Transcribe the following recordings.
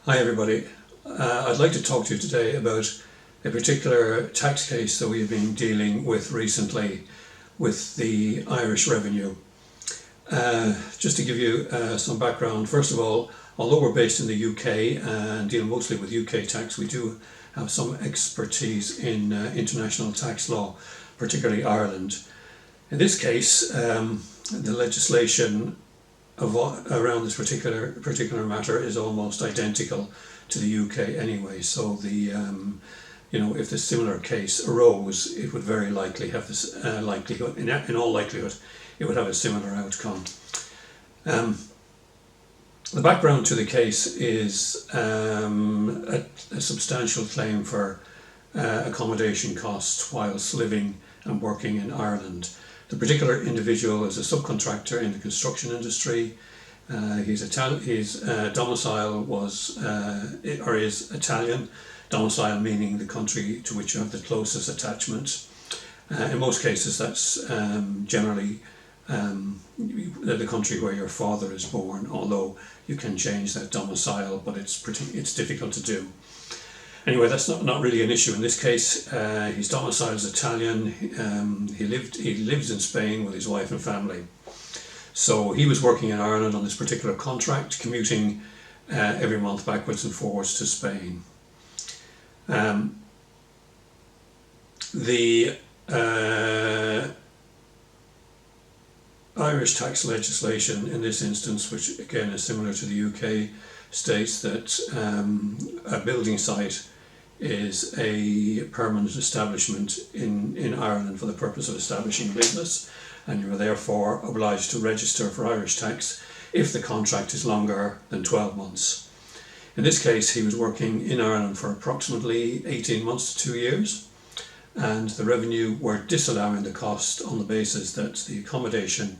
Hi everybody. I'd like to talk to you today about a particular tax case that we've been dealing with recently with the Irish revenue. Just to give you some background, first of all, although we're based in the UK and deal mostly with UK tax, we do have some expertise in international tax law, particularly Ireland. In this case, the legislation around this particular matter is almost identical to the UK anyway. So if the similar case arose, it would very likely have this likelihood. In all likelihood, it would have a similar outcome. The background to the case is a substantial claim for accommodation costs whilst living and working in Ireland. The particular individual is a subcontractor in the construction industry. His domicile is Italian, domicile meaning the country to which you have the closest attachment. In most cases, that's generally the country where your father is born, although you can change that domicile, but it's difficult to do. Anyway, that's not really an issue in this case. His domicile is Italian. He lives in Spain with his wife and family. So he was working in Ireland on this particular contract, commuting every month backwards and forwards to Spain. The Irish tax legislation in this instance, which again is similar to the UK, states that a building site is a permanent establishment in Ireland for the purpose of establishing a business, and you are therefore obliged to register for Irish tax if the contract is longer than 12 months. In this case, he was working in Ireland for approximately 18 months to 2 years, and the revenue were disallowing the cost on the basis that the accommodation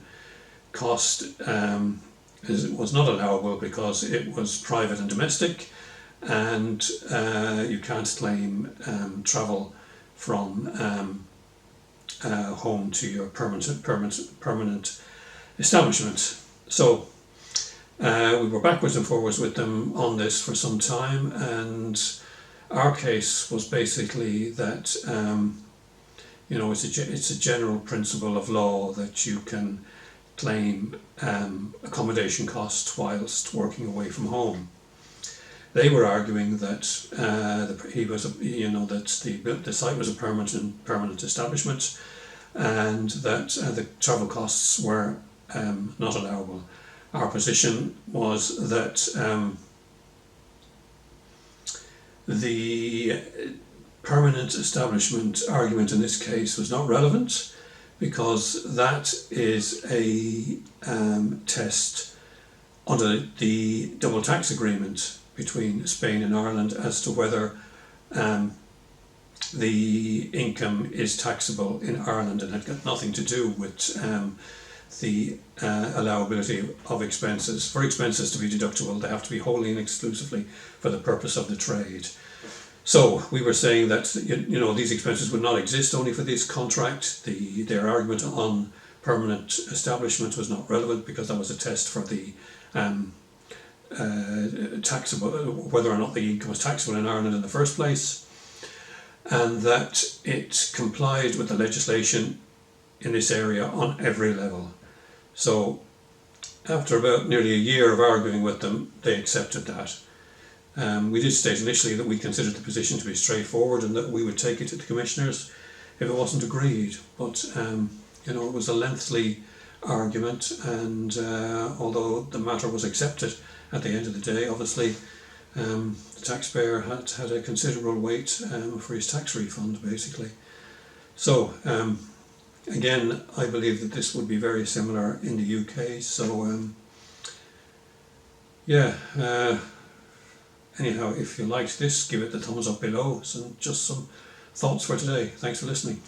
cost was not allowable because it was private and domestic, and you can't claim travel from home to your permanent establishment. So we were backwards and forwards with them on this for some time, and our case was basically that it's a general principle of law that you can claim accommodation costs whilst working away from home. They were arguing that the site was a permanent establishment, and that the travel costs were not allowable. Our position was that the permanent establishment argument in this case was not relevant, because that is a test under the double tax agreement between Spain and Ireland as to whether the income is taxable in Ireland, and had got nothing to do with the allowability of expenses. For expenses to be deductible, they have to be wholly and exclusively for the purpose of the trade. So we were saying that these expenses would not exist only for this contract. Their argument on permanent establishment was not relevant because that was a test for the taxable, whether or not the income was taxable in Ireland in the first place, and that it complied with the legislation in this area on every level. So after about nearly a year of arguing with them, they accepted that. We did state initially that we considered the position to be straightforward and that we would take it to the commissioners if it wasn't agreed, but it was a lengthy argument, and although the matter was accepted at the end of the day, obviously the taxpayer had a considerable wait for his tax refund, basically. So again, I believe that this would be very similar in the UK. So anyhow, if you liked this, give it the thumbs up below. So just some thoughts for today. Thanks for listening.